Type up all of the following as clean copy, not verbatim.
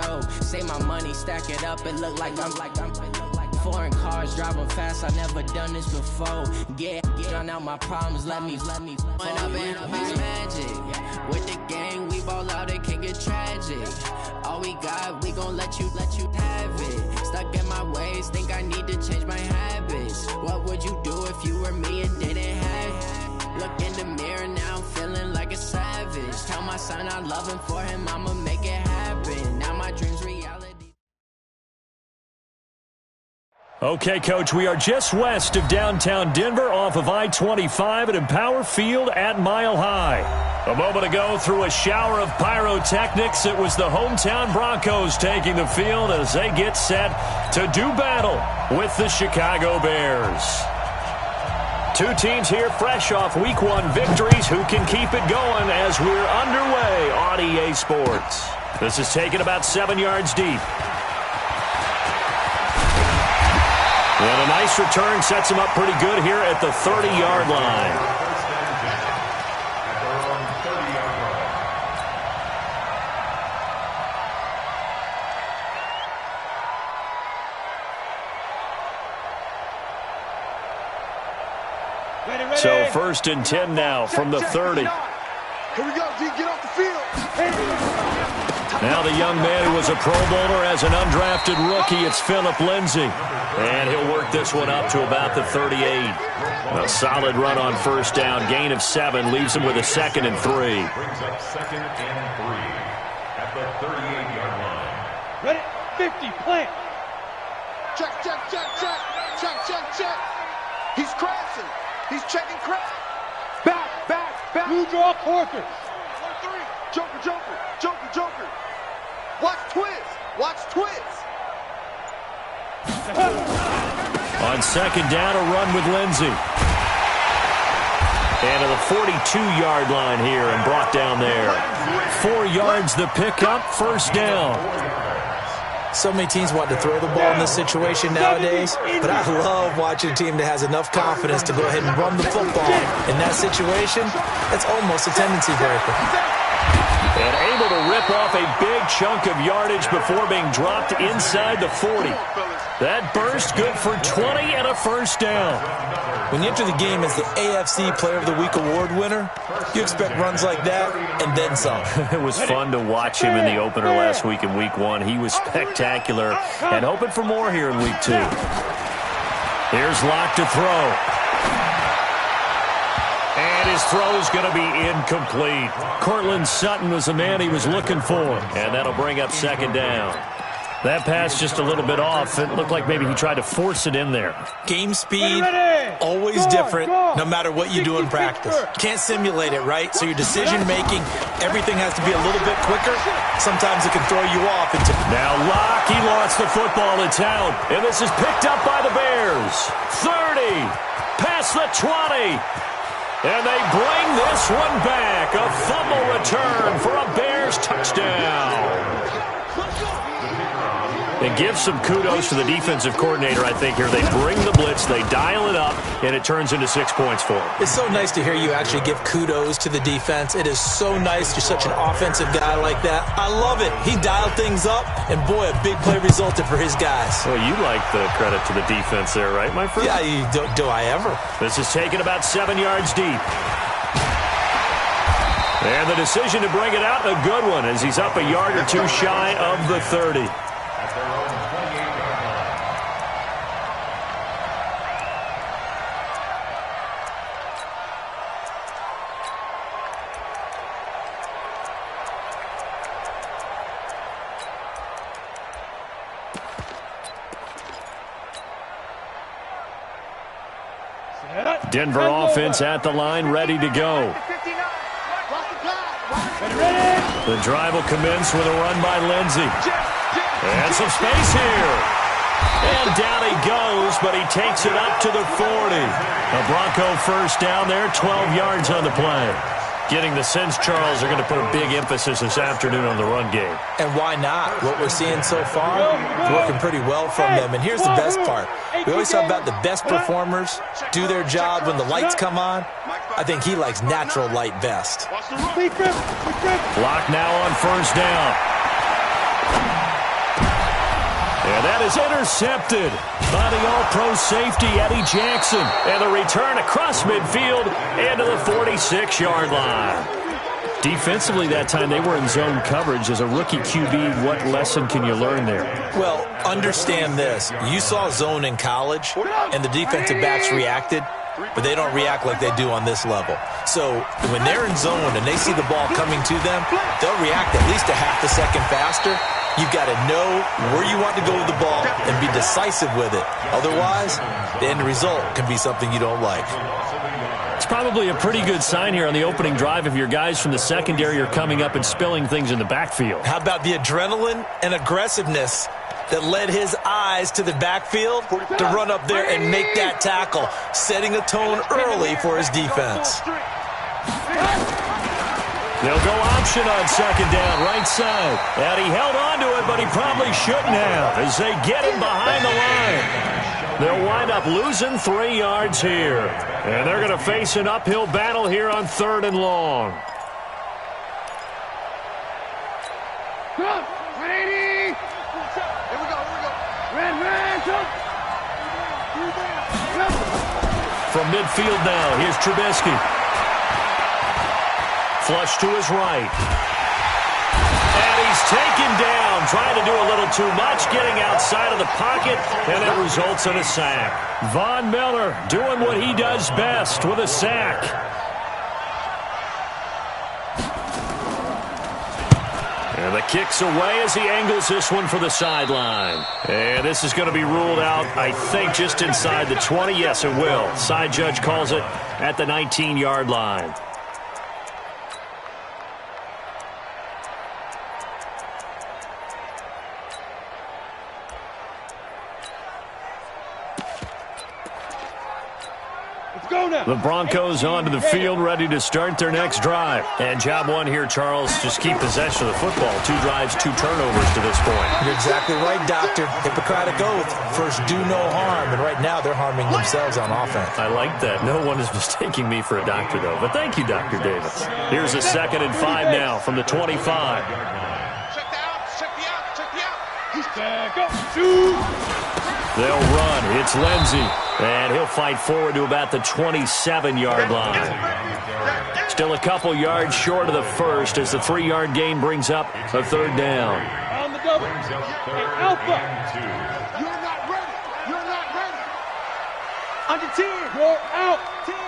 show. Say my money, stack it up, it look like I'm foreign cars, driving fast, I never done this before. Drown out my problems, let me. When I've been magic. With the gang, we ball out, it can get tragic. All we got, we gon' let you have it. Stuck in my ways, think I need to change my habits. What would you do if you were me and didn't have it? Look in the mirror, now I'm feeling like a savage. Tell my son I love him, for him I'ma make it happen. Now my dream's reality. Okay, Coach, we are just west of downtown Denver off of I-25 at Empower Field at Mile High. A moment ago, through a shower of pyrotechnics, it was the hometown Broncos taking the field as they get set to do battle with the Chicago Bears. Two teams here fresh off Week 1 victories. Who can keep it going as we're underway on EA Sports? This is taken about 7 yards deep. And a nice return sets him up pretty good here at the 30-yard line. So 1st and 10 now from the 30. Here we go, D, get off the field. Now the young man who was a Pro Bowler as an undrafted rookie, it's Phillip Lindsay. And he'll work this one up to about the 38. A solid run on 1st down, gain of 7, leaves him with a 2nd and 3. Brings up 2nd and 3 at the 38-yard line. Ready, 50, plant. Check. He's crashing. He's checking crash. Back. Blue draw quarters. 1-3. Joker. Watch twist. On 2nd down, a run with Lindsay. And to the 42-yard line here and brought down there. 4 yards the pickup, 1st down. So many teams want to throw the ball in this situation nowadays, but I love watching a team that has enough confidence to go ahead and run the football. In that situation, it's almost a tendency breaker. And able to rip off a big chunk of yardage before being dropped inside the 40. That burst good for 20 and a 1st down. When you enter the game as the AFC Player of the Week award winner, you expect runs like that and then some. It was fun to watch him in the opener last week in Week 1. He was spectacular and hoping for more here in Week 2. Here's Locke to throw. And his throw is going to be incomplete. Cortland Sutton was the man he was looking for. And that'll bring up 2nd down. That pass just a little bit off. It looked like maybe he tried to force it in there. Game speed, always different, no matter what you do in practice. You can't simulate it, right? So your decision-making, everything has to be a little bit quicker. Sometimes it can throw you off. Now Locke, he lost the football. It's out. And this is picked up by the Bears. 30, past the 20. And they bring this one back. A fumble return for a Bears touchdown. And give some kudos to the defensive coordinator, I think, here. They bring the blitz, they dial it up, and it turns into 6 points for them. It's so nice to hear you actually give kudos to the defense. It is so nice. You're such an offensive guy like that. I love it. He dialed things up, and boy, a big play resulted for his guys. Well, you like the credit to the defense there, right, my friend? Yeah, do I ever. This is taken about 7 yards deep. And the decision to bring it out, a good one, as he's up a yard or two shy of the 30. Denver offense at the line, ready to go. The drive will commence with a run by Lindsay. And some space here. And down he goes, but he takes it up to the 40. A Bronco 1st down there, 12 yards on the play. Getting the sense, Charles, are going to put a big emphasis this afternoon on the run game. And why not? What we're seeing so far, working pretty well from them. And here's the best part. We always talk about the best performers do their job when the lights come on. I think he likes natural light best. Lock now on 1st down. And that is intercepted by the all-pro safety, Eddie Jackson. And the return across midfield into the 46-yard line. Defensively that time, they were in zone coverage. As a rookie QB, what lesson can you learn there? Well, understand this. You saw zone in college, and the defensive backs reacted, but they don't react like they do on this level. So when they're in zone and they see the ball coming to them, they'll react at least a half a second faster. You've got to know where you want to go with the ball and be decisive with it. Otherwise, the end result can be something you don't like. It's probably a pretty good sign here on the opening drive if your guys from the secondary are coming up and spilling things in the backfield. How about the adrenaline and aggressiveness that led his eyes to the backfield to run up there and make that tackle, setting a tone early for his defense. They'll go option on second down, right side. And he held on to it, but he probably shouldn't have as they get him behind the line. They'll wind up losing 3 yards here. And they're going to face an uphill battle here on 3rd and long. Come on, 180. Here we go. Red, From midfield now, here's Trubisky. Flush to his right. And he's taken down, trying to do a little too much, getting outside of the pocket, and it results in a sack. Von Miller doing what he does best with a sack. And the kick's away as he angles this one for the sideline. And this is going to be ruled out, I think, just inside the 20. Yes, it will. Side judge calls it at the 19-yard line. The Broncos onto the field, ready to start their next drive. And job one here, Charles, just keep possession of the football. 2 drives, 2 turnovers to this point. You're exactly right, Doctor. Hippocratic oath. First, do no harm. And right now, they're harming themselves on offense. I like that. No one is mistaking me for a doctor, though. But thank you, Dr. Davis. Here's a 2nd and 5 now from the 25. Check the out. Shoot. They'll run. It's Lindsey. And he'll fight forward to about the 27-yard line. Still a couple yards short of the first as the 3-yard gain brings up a 3rd down. On the double. Alpha. You're not ready. Under 10. You're out. 10.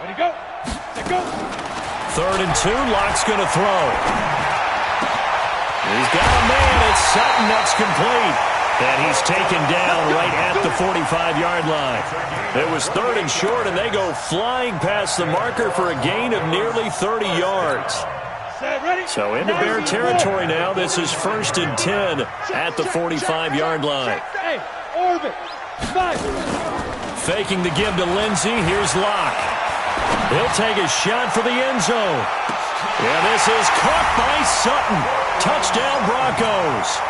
Ready, go. Let go. 3rd and 2. Locke's going to throw. He's got a man. It's Sutton. That's complete. And he's taken down right at the 45-yard line. It was 3rd and short, and they go flying past the marker for a gain of nearly 30 yards. So into Bear territory now. This is 1st and 10 at the 45-yard line. Faking the give to Lindsey. Here's Locke. He'll take a shot for the end zone. And this is caught by Sutton. Touchdown, Broncos.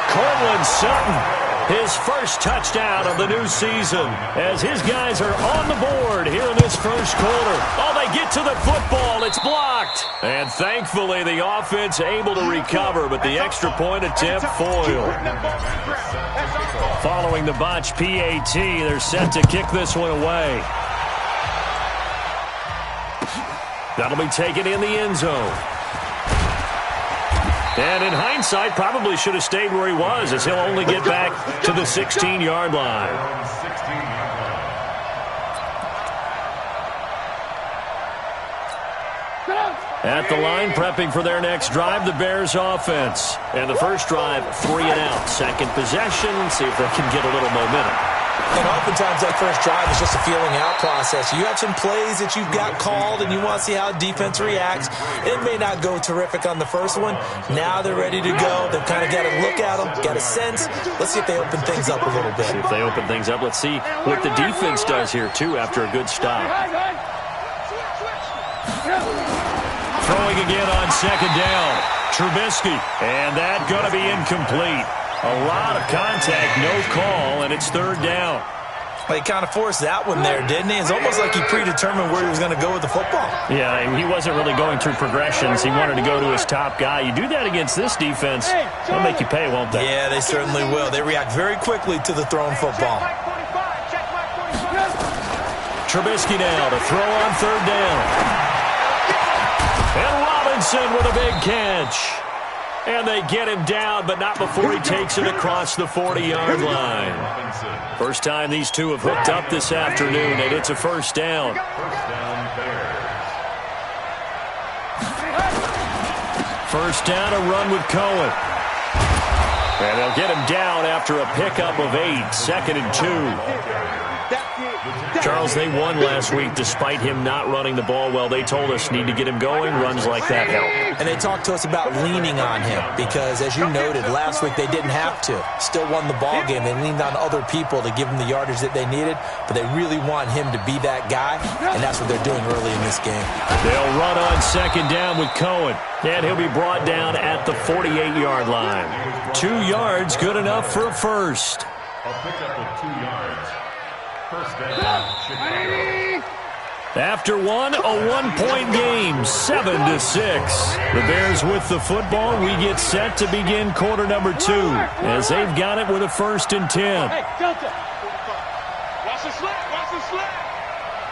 Cortland Sutton, his first touchdown of the new season as his guys are on the board here in this first quarter. Oh, they get to the football. It's blocked. And thankfully, the offense able to recover, but the extra point attempt foiled. Following the botch PAT, they're set to kick this one away. That'll be taken in the end zone. And in hindsight, probably should have stayed where he was as he'll only get back to the 16-yard line. At the line, prepping for their next drive, the Bears offense. And the first drive, 3 and out. Second possession, see if they can get a little momentum. And oftentimes that first drive is just a feeling out process. You have some plays that you've got called and you want to see how defense reacts. It may not go terrific on the first one. Now they're ready to go. They've kind of got to look at them, got a sense. Let's see if they open things up a little bit. See if they open things up. Let's see what the defense does here, too, after a good stop. Throwing again on second down. Trubisky. And that going to be incomplete. A lot of contact, no call, and it's 3rd down. Well, he kind of forced that one there, didn't he? It's almost like he predetermined where he was going to go with the football. Yeah, he wasn't really going through progressions. He wanted to go to his top guy. You do that against this defense, they'll make you pay, won't they? Yeah, they certainly will. They react very quickly to the thrown football. Trubisky now to throw on third down. And Robinson with a big catch. And they get him down, but not before he takes it across the 40-yard line. First time these two have hooked up this afternoon, and it's a first down. First down, a run with Cohen. And they'll get him down after a pickup of 8, 2nd and 2. Charles, they won last week despite him not running the ball well. They told us need to get him going. Runs like that help. And they talked to us about leaning on him because, as you noted, last week they didn't have to. Still won the ball game. They leaned on other people to give them the yardage that they needed, but they really want him to be that guy, and that's what they're doing early in this game. They'll run on second down with Cohen, and he'll be brought down at the 48-yard line. 2 yards, good enough for a first. A pickup of 2 yards. First down, Chicago. After one, a one-point game, 7-6. The Bears with the football. We get set to begin quarter number 2 as they've got it with a 1st and 10. Hey, Delta. Watch the slip. Watch the slip.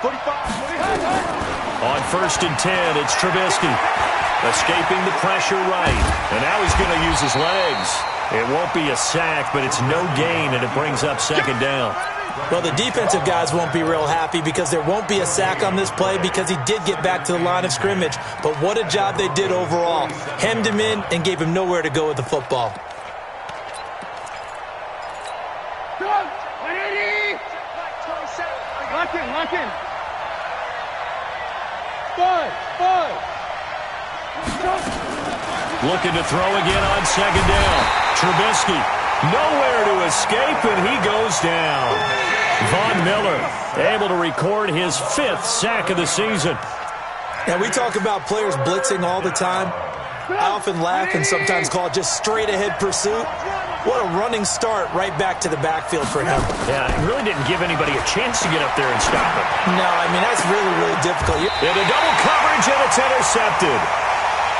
45. On 1st and 10, it's Trubisky. Escaping the pressure right. And now he's going to use his legs. It won't be a sack, but it's no gain, and it brings up second down. Well, the defensive guys won't be real happy because there won't be a sack on this play because he did get back to the line of scrimmage. But what a job they did overall. Hemmed him in and gave him nowhere to go with the football. Lock in, lock in. 5. Looking to throw again on second down. Trubisky, nowhere to escape, and he goes down. Von Miller able to record his 5th sack of the season. Now, we talk about players blitzing all the time. I often laugh and sometimes call it just straight-ahead pursuit. What a running start right back to the backfield for him. Yeah, it really didn't give anybody a chance to get up there and stop him. No, I mean, that's really, really difficult. Into double coverage, and it's intercepted.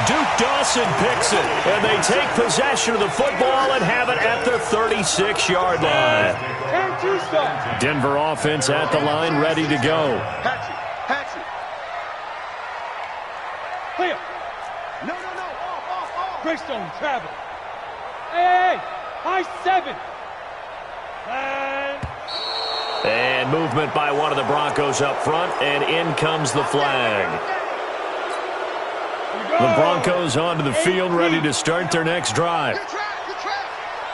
Duke Dawson picks it, and they take possession of the football and have it at the 36-yard line. Denver offense at the line, ready to go. Patch it. Clear. No. Off. Greystone, travel. Hey. High 7. And movement by one of the Broncos up front, and in comes the flag. The Broncos onto the field, ready to start their next drive. Good track.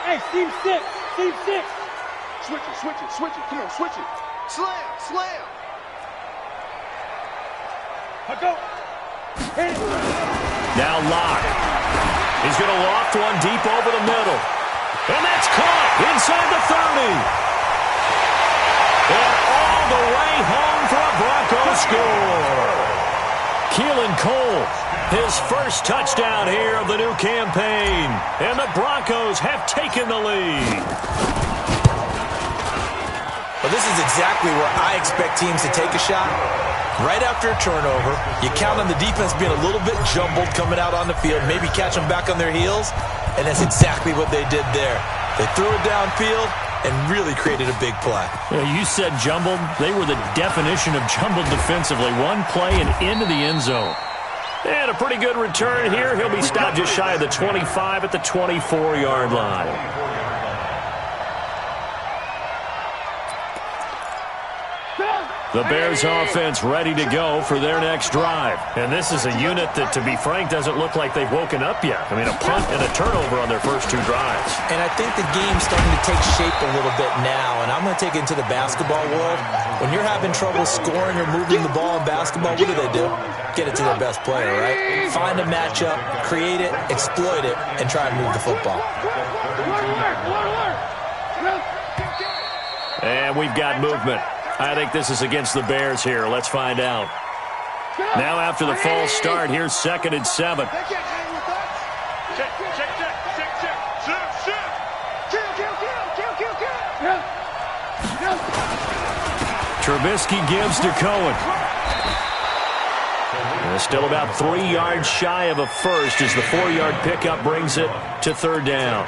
Hey, team 6. Switch it. Come on, switch it. Slam. I go. Now Locke. He's going to loft one deep over the middle. And that's caught inside the 30. And all the way home for a Broncos score. Keelan Cole, his first touchdown here of the new campaign. And the Broncos have taken the lead. Well, this is exactly where I expect teams to take a shot. Right after a turnover, you count on the defense being a little bit jumbled coming out on the field, maybe catch them back on their heels, and that's exactly what they did there. They threw it downfield and really created a big play. Yeah, you said jumbled. They were the definition of jumbled defensively. One play and into the end zone. And a pretty good return here. He'll be stopped just shy of the 25 at the 24-yard line. The Bears offense ready to go for their next drive. And this is a unit that, to be frank, doesn't look like they've woken up yet. I mean, a punt and a turnover on their first 2 drives. And I think the game's starting to take shape a little bit now. And I'm going to take it into the basketball world. When you're having trouble scoring or moving the ball in basketball, what do? Get it to their best player, right? Find a matchup, create it, exploit it, and try and move the football. And we've got movement. I think this is against the Bears here. Let's find out. Now after the false start, here's 2nd and 7. Check. Kill. Trubisky gives to Cohen. Still about 3 yards shy of a first as the 4-yard pickup brings it to third down.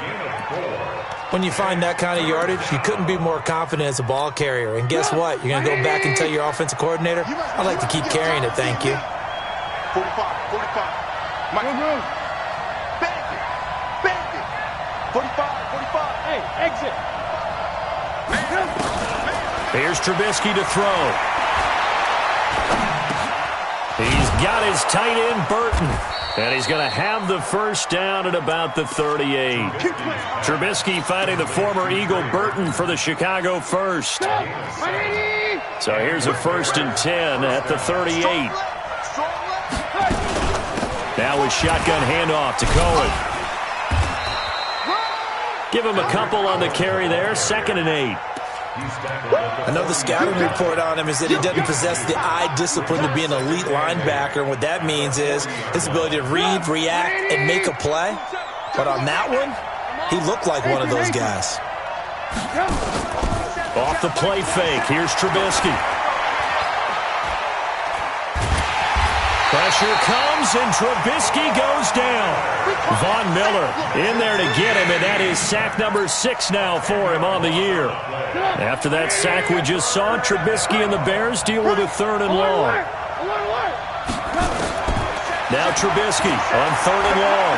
When you find that kind of yardage, you couldn't be more confident as a ball carrier. And guess what? You're going to go back and tell your offensive coordinator, I'd like to keep carrying it, thank you. 45. Mike. Bang it. 45. Hey, exit. Here's Trubisky to throw. He's got his tight end, Burton. And he's going to have the first down at about the 38. Trubisky finding the former Eagle Burton for the Chicago first. So here's a 1st and 10 at the 38. Now a shotgun handoff to Cohen. Give him a couple on the carry there. 2nd and 8. I know the scouting report on him is that he doesn't possess the eye discipline to be an elite linebacker, and what that means is his ability to read, react, and make a play. But on that one, he looked like one of those guys. Off the play fake, here's Trubisky. Pressure comes, and Trubisky goes down. Von Miller in there to get him, and that is sack number 6 now for him on the year. After that sack we just saw, Trubisky and the Bears deal with a 3rd and long. Now Trubisky on 3rd and long.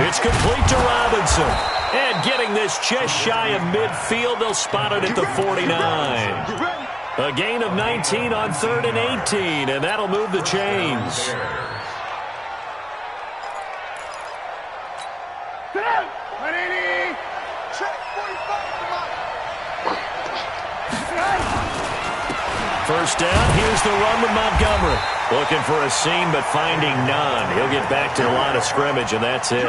It's complete to Robinson. And getting this just shy of midfield, they'll spot it at the 49. A gain of 19 on 3rd and 18, and that'll move the chains. First down, here's the run with Montgomery. Looking for a seam, but finding none. He'll get back to the line of scrimmage, and that's it.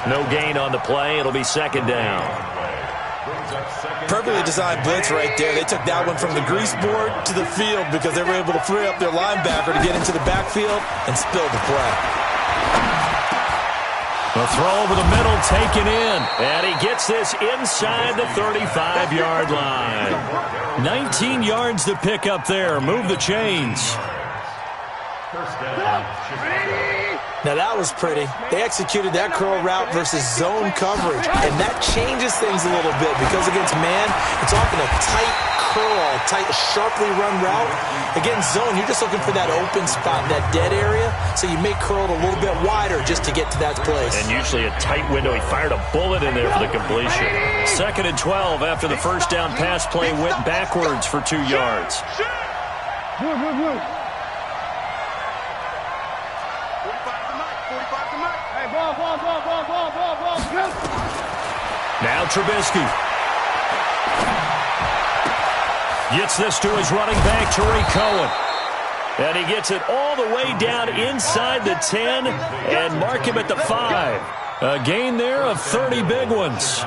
No gain on the play. It'll be 2nd down. Perfectly designed blitz right there. They took that one from the grease board to the field because they were able to free up their linebacker to get into the backfield and spill the play. The throw over the middle taken in, and he gets this inside the 35-yard line. 19 yards to pick up there. Move the chains. Now that was pretty. They executed that curl route versus zone coverage, and that changes things a little bit because against man, it's often a tight curl, tight, sharply run route. Against zone, you're just looking for that open spot, that dead area, so you may curl it a little bit wider just to get to that place. And usually a tight window. He fired a bullet in there for the completion. 2nd and 12 after the first down pass play went backwards for 2 yards. Now Trubisky gets this to his running back, Tariq Cohen. And he gets it all the way down inside the 10 and mark him at the 5. A gain there of 30 big ones.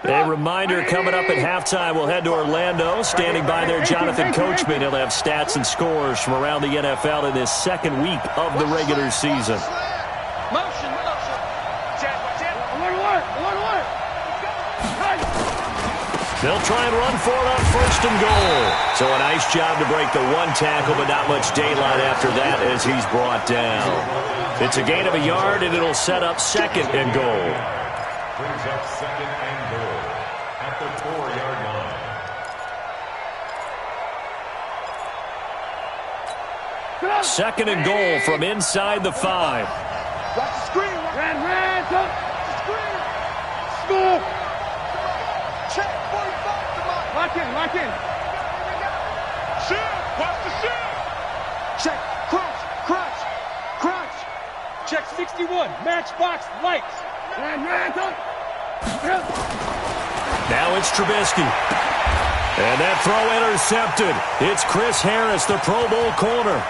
A reminder coming up at halftime. We'll head to Orlando. Standing by there, Jonathan Coachman. He'll have stats and scores from around the NFL in this 2nd week of the regular season. Motion. They'll try and run for it on 1st and goal. So a nice job to break the 1 tackle, but not much daylight after that as he's brought down. It's a gain of a yard, and it'll set up 2nd and goal. Brings up 2nd and goal at the 4-yard line. 2nd and goal from inside the 5. Watch the screen. Ran, touch. Screen. Score. Check. 45. Lock in. Shield. Watch the shield. Check. Crunch. Check 61. Matchbox lights. Ran, touch. Now it's Trubisky. And that throw intercepted. It's Chris Harris, the Pro Bowl corner.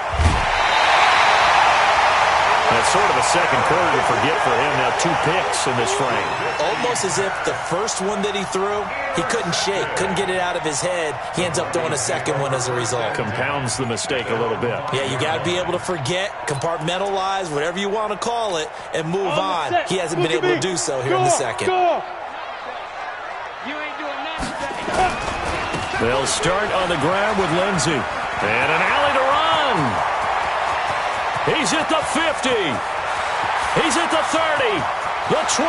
That's sort of a second quarter to forget for him. Now 2 picks in this frame. Almost as if the first one that he threw, he couldn't shake, couldn't get it out of his head. He ends up throwing a second one as a result. Compounds the mistake a little bit. Yeah, you got to be able to forget, compartmentalize, whatever you want to call it, and move on. He hasn't been able to do so here in the second. You ain't doing nothing. They'll start on the ground with Lindsey. And an alley to run. He's at the 50. He's at the 30. The 20.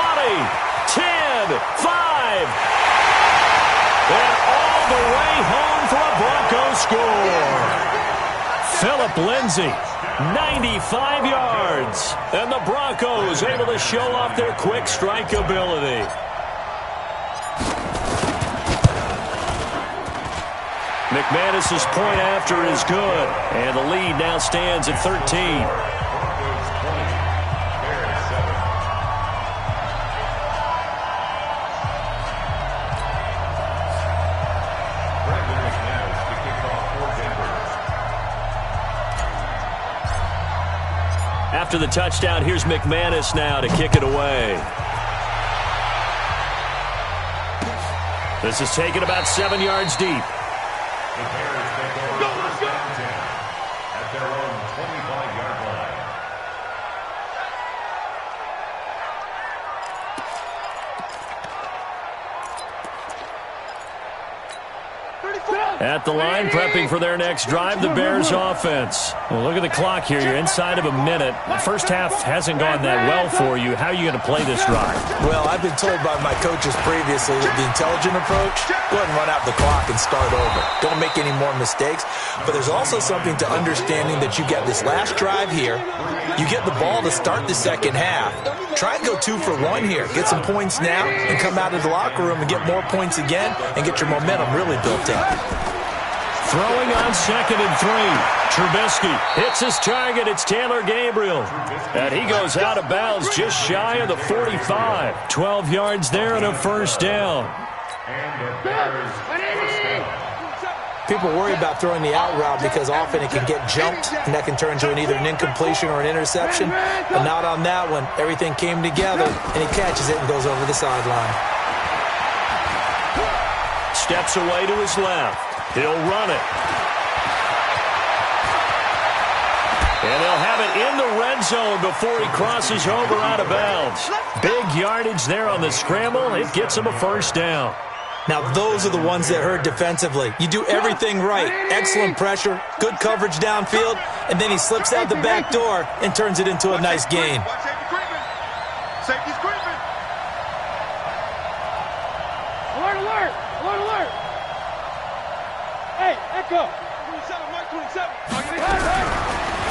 10. 5. And all the way home for a Broncos score. Philip Lindsey, 95 yards. And the Broncos able to show off their quick strike ability. McManus's point after is good, and the lead now stands at 13. After the touchdown, here's McManus now to kick it away. This is taken about 7 yards deep. The Bears take over first and 10 at their own 25-yard line. At the line, prepping for their next drive, the Bears offense. Well, look at the clock here. You're inside of a minute. The first half hasn't gone that well for you. How are you going to play this drive? Well, I've been told by my coaches previously that the intelligent approach, go ahead and run out the clock and start over. Don't make any more mistakes. But there's also something to understanding that you get this last drive here. You get the ball to start the second half. Try and go 2 for 1 here. Get some points now and come out of the locker room and get more points again and get your momentum really built up. Throwing on 2nd and 3. Trubisky hits his target. It's Taylor Gabriel. And he goes out of bounds just shy of the 45. 12 yards there and a first down. People worry about throwing the out route because often it can get jumped, and that can turn into either an incompletion or an interception. But not on that one. Everything came together, and he catches it and goes over the sideline. Steps away to his left. He'll run it. And they'll have it in the red zone before he crosses over out of bounds. Big yardage there on the scramble. It gets him a first down. Now, those are the ones that hurt defensively. You do everything right. Excellent pressure, good coverage downfield, and then he slips out the back door and turns it into a nice gain. Safety's creeping. Alert, alert! Alert, alert! Hey, Echo! 27, Mike 27.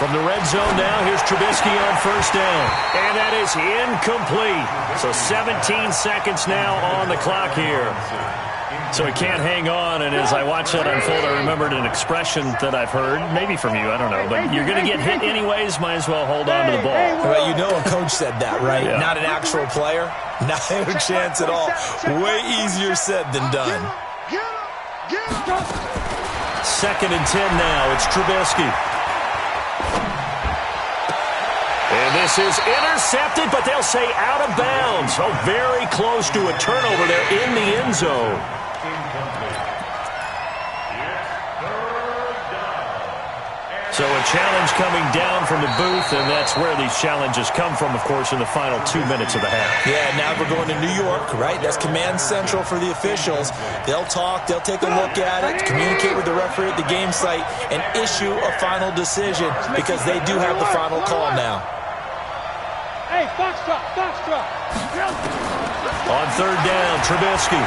From the red zone now, here's Trubisky on first down. And that is incomplete. So 17 seconds now on the clock here. So he can't hang on, and as I watched that unfold, I remembered an expression that I've heard, maybe from you, I don't know, but you're going to get hit anyways, might as well hold on to the ball. Well, you know a coach said that, right? Yeah. Not an actual player. Not a chance at all. Way easier said than done. 2nd and 10 now. It's Trubisky. And this is intercepted, but they'll say out of bounds. Oh, very close to a turnover there in the end zone. So a challenge coming down from the booth, and that's where these challenges come from, of course, in the final 2 minutes of the half. Yeah, now we're going to New York, right? That's command central for the officials. They'll talk, they'll take a look at it, communicate with the referee at the game site, and issue a final decision because they do have the final call now. Hey, Foxtrot, Foxtrot! On 3rd down, Trubisky.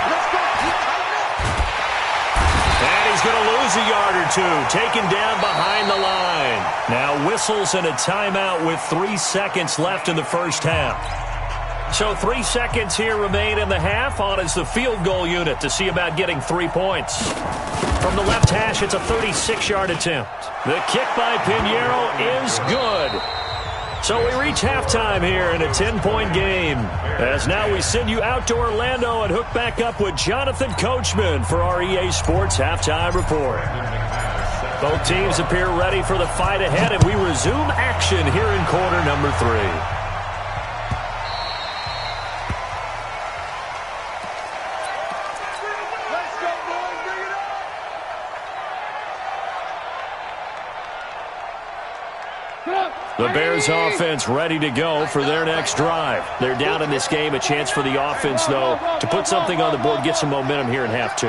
And he's going to lose a yard or two, taken down behind the line. Now whistles and a timeout with 3 seconds left in the first half. So 3 seconds here remain in the half. On is the field goal unit to see about getting 3 points. From the left hash, it's a 36-yard attempt. The kick by Pinheiro is good. So we reach halftime here in a 10-point game. As now we send you out to Orlando and hook back up with Jonathan Coachman for our EA Sports Halftime Report. Both teams appear ready for the fight ahead, and we resume action here in quarter number 3. The Bears offense ready to go for their next drive. They're down in this game. A chance for the offense, though, to put something on the board, get some momentum here in half 2.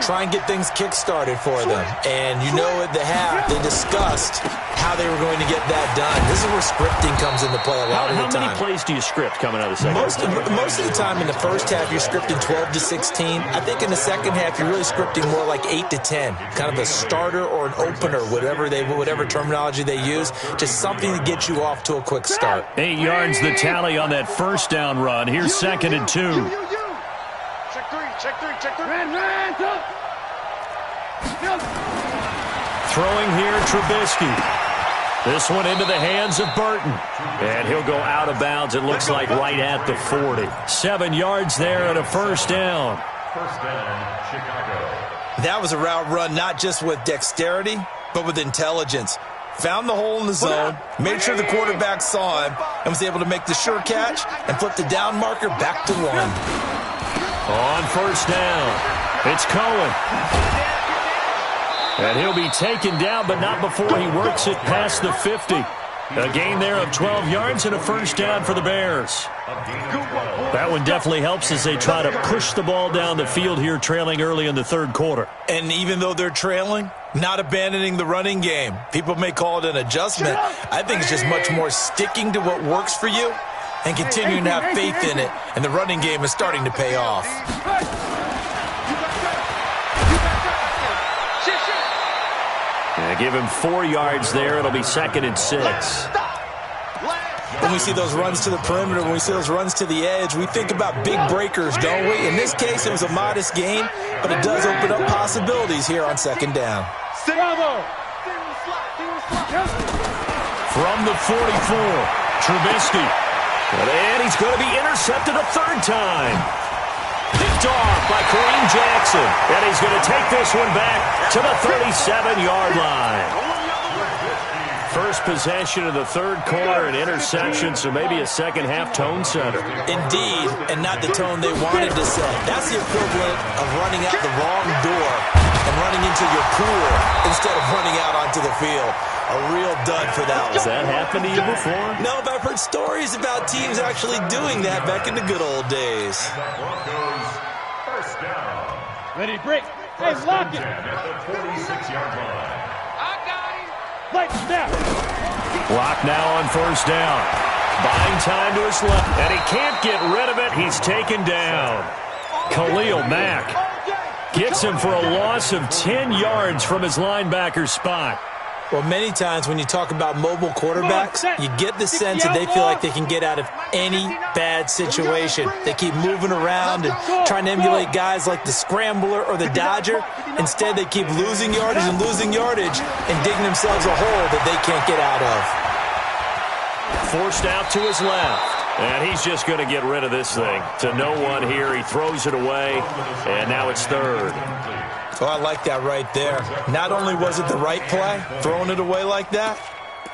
Try and get things kick-started for them. And you know at the half, they discussed how they were going to get that done. This is where scripting comes into play a lot of the time. How many plays do you script coming out of the second half? Most of the time in the first half, you're scripting 12 to 16. I think in the second half, you're really scripting more like 8 to 10. Kind of a starter or an opener, whatever terminology they use. Just something to get you off to a quick start. 8 yards the tally on that first down run. Here's 2nd and 2. Check three. Throwing here, Trubisky. This one into the hands of Burton. And he'll go out of bounds, it looks like, right at the 40. 7 yards there and a first down. First down, Chicago. That was a route run not just with dexterity, but with intelligence. Found the hole in the zone, made sure the quarterback saw him, and was able to make the sure catch and flip the down marker back to 1. On first down, it's Cohen. And he'll be taken down, but not before he works it past the 50. A gain there of 12 yards and a first down for the Bears. That one definitely helps as they try to push the ball down the field here, trailing early in the third quarter. And even though they're trailing, not abandoning the running game. People may call it an adjustment. I think it's just much more sticking to what works for you and continuing to have faith in it. And the running game is starting to pay off. Give him 4 yards there. It'll be 2nd and 6. When we see those runs to the perimeter, when we see those runs to the edge, we think about big breakers, don't we? In this case, it was a modest gain, but it does open up possibilities here on 2nd down. From the 44, Trubisky. And he's going to be intercepted a 3rd time. Picked off by Kareem Jackson. And he's going to take this one back to the 37-yard line. First possession of the third quarter, an interception, so maybe a second-half tone setter. Indeed, and not the tone they wanted to set. That's the equivalent of running out the wrong door and running into your pool instead of running out onto the field. A real dud for that one. Has that happened to you before? No, but I've heard stories about teams actually doing that back in the good old days. First down. Ready, break. Hey, lock it. At the 46-yard line. Light snap. Block now on first down. Buying time to his left, and he can't get rid of it. He's taken down. Khalil Mack gets him for a loss of 10 yards from his linebacker spot. Well, many times when you talk about mobile quarterbacks, you get the sense that they feel like they can get out of any bad situation. They keep moving around and trying to emulate guys like the Scrambler or the Dodger. Instead, they keep losing yardage and digging themselves a hole that they can't get out of. Forced out to his left, and he's just going to get rid of this thing. To no one here. He throws it away, and now it's 3rd. Oh, I like that right there. Not only was it the right play, throwing it away like that,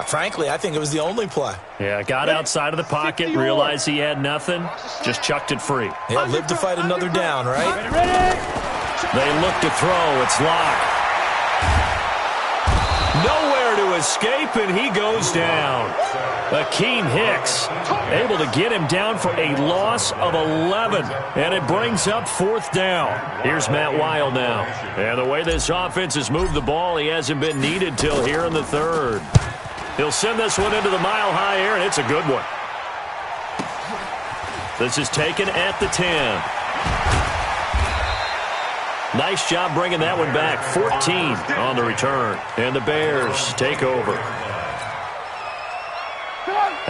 frankly, I think it was the only play. Yeah, got outside of the pocket, realized he had nothing, just chucked it free. Yeah, live to fight another down, right? They look to throw. It's locked. Nowhere to escape, and he goes down. Akeem Hicks able to get him down for a loss of 11, and it brings up 4th down. Here's Matt Weil now. And the way this offense has moved the ball, he hasn't been needed till here in the 3rd. He'll send this one into the mile-high air, and it's a good one. This is taken at the 10. Nice job bringing that one back. 14 on the return. And the Bears take over.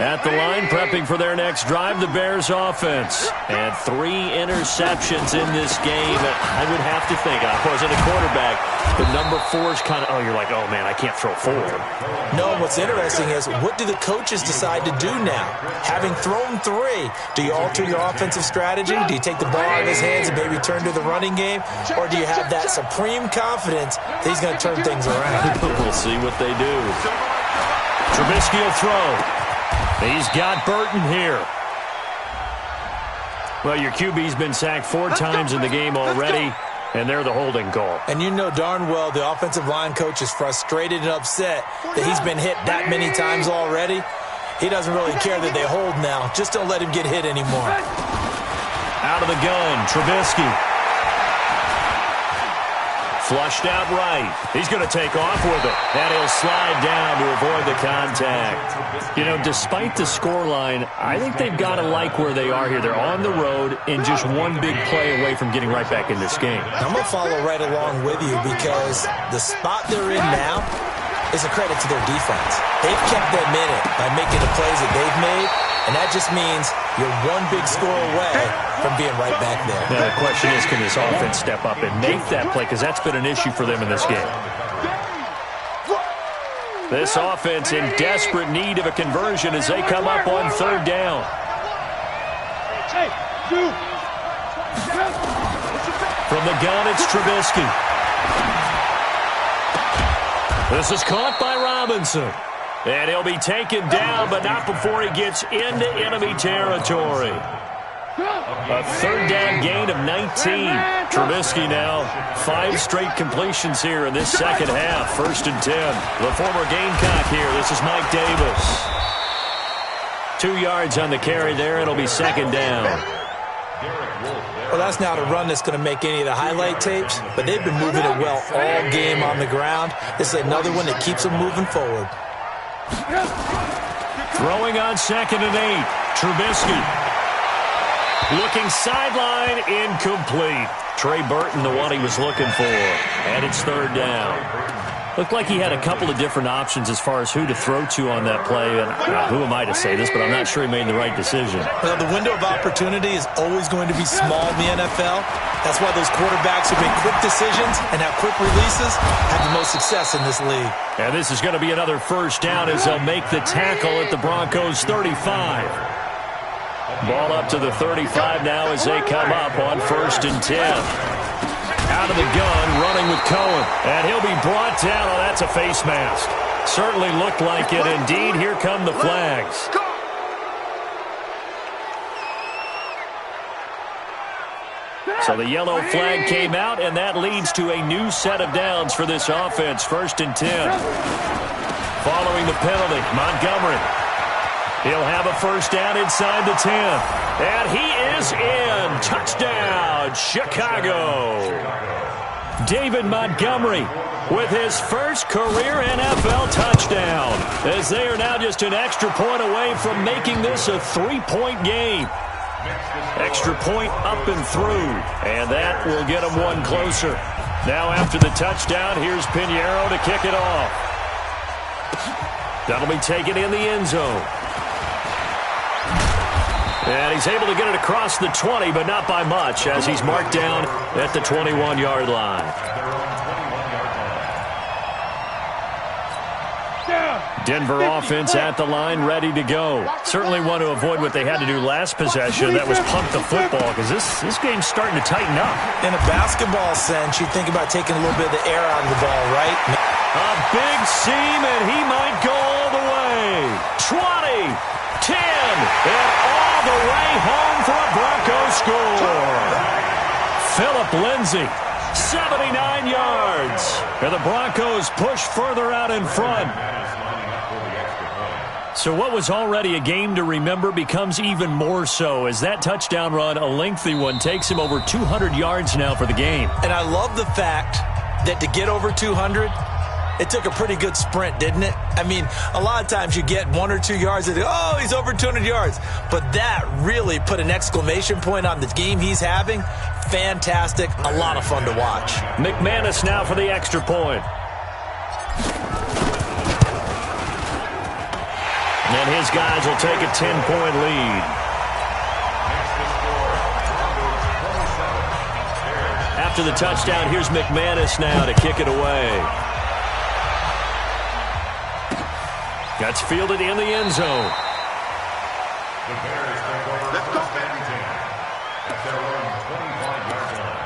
At the line, prepping for their next drive, the Bears offense. And 3 interceptions in this game. I would have to think, I wasn't a quarterback, but number 4 is kind of, oh, you're like, oh, man, I can't throw 4. No, what's interesting is, what do the coaches decide to do now? Having thrown 3, do you alter your offensive strategy? Do you take the ball out of his hands and maybe turn to the running game? Or do you have that supreme confidence that he's going to turn things around? We'll see what they do. Trubisky will throw. He's got Burton here. Well, your QB's been sacked 4 times in the game already, and they're the holding call. And you know darn well the offensive line coach is frustrated and upset that he's been hit that many times already. He doesn't really care that they hold now. Just don't let him get hit anymore. Out of the gun, Trubisky. Flushed out right. He's going to take off with it. And he'll slide down to avoid the contact. You know, despite the scoreline, I think they've got to like where they are here. They're on the road and just one big play away from getting right back in this game. I'm going to follow right along with you because the spot they're in now is a credit to their defense. They've kept them in it by making the plays that they've made, and that just means you're one big score away from being right back there. Now, the question is, can this offense step up and make that play? Because that's been an issue for them in this game. This offense in desperate need of a conversion as they come up on 3rd down. From the gun, it's Trubisky. This is caught by Robinson. And he'll be taken down, but not before he gets into enemy territory. A 3rd down gain of 19. Trubisky now 5 straight completions here in this second half. 1st and 10. The former Gamecock here. This is Mike Davis. 2 yards on the carry there. It'll be 2nd down. Well, that's not a run that's going to make any of the highlight tapes, but they've been moving it well all game on the ground. This is another one that keeps them moving forward. Throwing on 2nd and 8. Trubisky. Looking sideline, incomplete. Trey Burton, the one he was looking for. And it's 3rd down. Looked like he had a couple of different options as far as who to throw to on that play. And who am I to say this, but I'm not sure he made the right decision. Well, the window of opportunity is always going to be small in the NFL. That's why those quarterbacks who make quick decisions and have quick releases have the most success in this league. And this is going to be another 1st down as they'll make the tackle at the Broncos 35. Ball up to the 35 now as they come up on 1st and 10. Out of the gun, running with Cohen. And he'll be brought down. Oh, that's a face mask. Certainly looked like it. Indeed, here come the flags. So the yellow flag came out, and that leads to a new set of downs for this offense. 1st and 10. Following the penalty, Montgomery. He'll have a 1st down inside the 10. And he is in. Touchdown, Chicago. David Montgomery with his first career NFL touchdown, as they are now just an extra point away from making this a 3-point game. Extra point up and through, and that will get them one closer. Now after the touchdown, here's Pinheiro to kick it off. That'll be taken in the end zone. And he's able to get it across the 20, but not by much, as he's marked down at the 21-yard line. Denver offense at the line, ready to go. Certainly want to avoid what they had to do last possession. That was pump the football, because this game's starting to tighten up. In a basketball sense, you think about taking a little bit of the air out of the ball, right? A big seam, and he might go all the way. 20, 10, and all the way home for a Broncos score. Phillip Lindsay, 79 yards. And the Broncos push further out in front. So what was already a game to remember becomes even more so as that touchdown run, a lengthy one, takes him over 200 yards now for the game. And I love the fact that to get over 200, it took a pretty good sprint, didn't it? I mean, a lot of times you get 1 or 2 yards and oh, he's over 200 yards. But that really put an exclamation point on the game he's having. Fantastic. A lot of fun to watch. McManus now for the extra point. And his guys will take a 10-point lead. After the touchdown, here's McManus now to kick it away. That's fielded in the end zone. The Bears take over first and 10 at their own 25-yard line.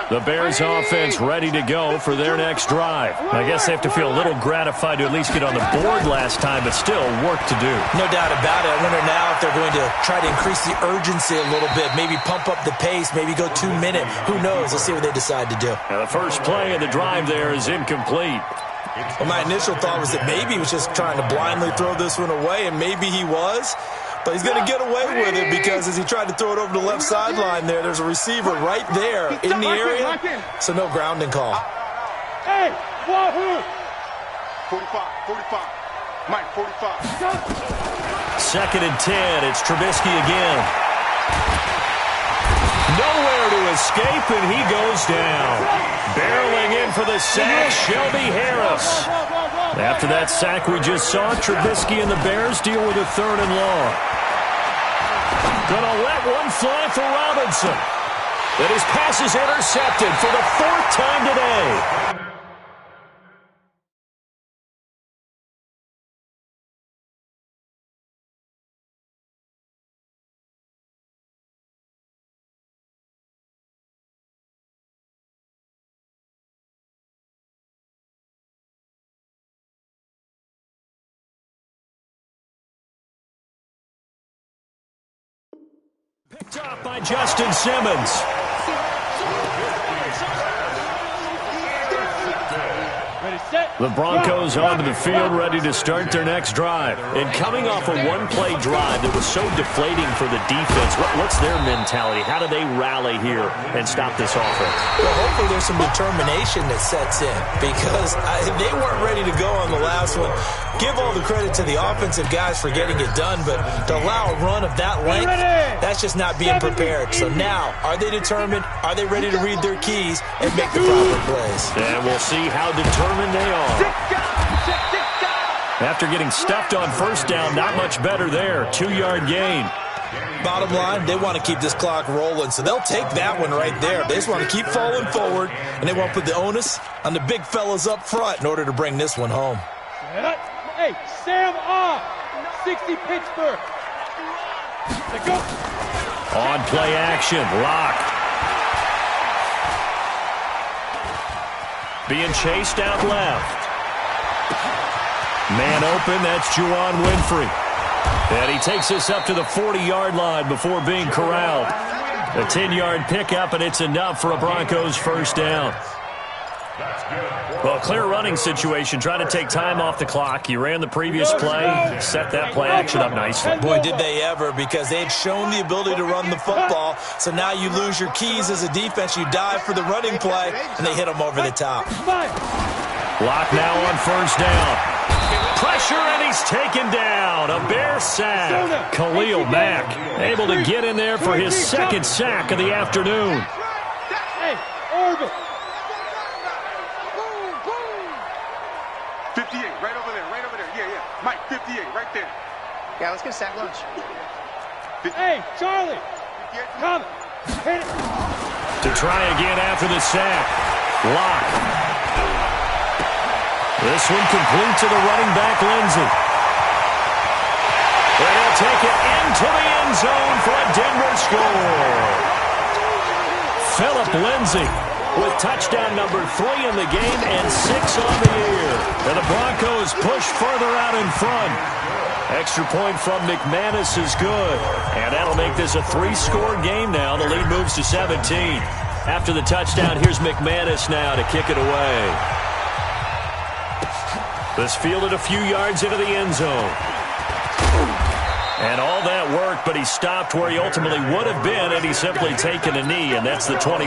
The Bears offense ready to go for their next drive. I guess they have to feel a little gratified to at least get on the board last time, but still work to do. No doubt about it. I wonder now if they're going to try to increase the urgency a little bit, maybe pump up the pace, maybe go 2 minute. Who knows? Let's see what they decide to do. Now the first play of the drive there is incomplete. Well, my initial thought was that maybe he was just trying to blindly throw this one away, and maybe he was. But he's going to get away with it because as he tried to throw it over the left sideline there's a receiver right there in the area, so no grounding call. Hey, Wahoo! 45. Mike, 45. Second and 10. It's Trubisky again. Nowhere to escape, and he goes down. Barreling in for the sack, Shelby Harris. After that sack we just saw, Trubisky and the Bears deal with a 3rd and long. Gonna let one fly for Robinson. But his pass is intercepted for the 4th time today. Picked up by Justin Simmons. The Broncos onto the field ready to start their next drive. And coming off a one-play drive that was so deflating for the defense, what's their mentality? How do they rally here and stop this offense? Well, hopefully there's some determination that sets in because they weren't ready to go on the last one. Give all the credit to the offensive guys for getting it done, but to allow a run of that length, that's just not being prepared. So now, are they determined? Are they ready to read their keys and make the proper plays? And we'll see how determined they are. After getting stuffed on first down, not much better there. 2-yard gain. Bottom line, they want to keep this clock rolling, so they'll take that one right there. They just want to keep falling forward, and they want to put the onus on the big fellas up front in order to bring this one home. Hey, Sam off. 60 Pittsburgh. Let's go. On play action, Lock. Being chased out left. Man open, that's Juwan Winfrey. And he takes us up to the 40-yard line before being corralled. A 10-yard pickup, and it's enough for a Broncos first down. Well, clear running situation, trying to take time off the clock. You ran the previous play, set that play action up nicely. Boy, did they ever, because they had shown the ability to run the football. So now you lose your keys as a defense. You dive for the running play, and they hit them over the top. Lock now on first down. Pressure, and he's taken down. A Bear sack. Khalil Mack able to get in there for his 2nd sack of the afternoon. Hey, Orbit. 58, right over there. Yeah. Mike, 58, right there. Yeah, let's get sack lunch. Hey, Charlie. Come. Hit it. To try again after the sack. Lock. This one complete to the running back, Lindsey. And he'll take it into the end zone for a Denver score. Phillip Lindsey with touchdown number 3 in the game and 6 on the year. And the Broncos push further out in front. Extra point from McManus is good. And that'll make this a 3-score game now. The lead moves to 17. After the touchdown, here's McManus now to kick it away. This fielded a few yards into the end zone. And all that work, but he stopped where he ultimately would have been had he simply taken a knee, and that's the 20.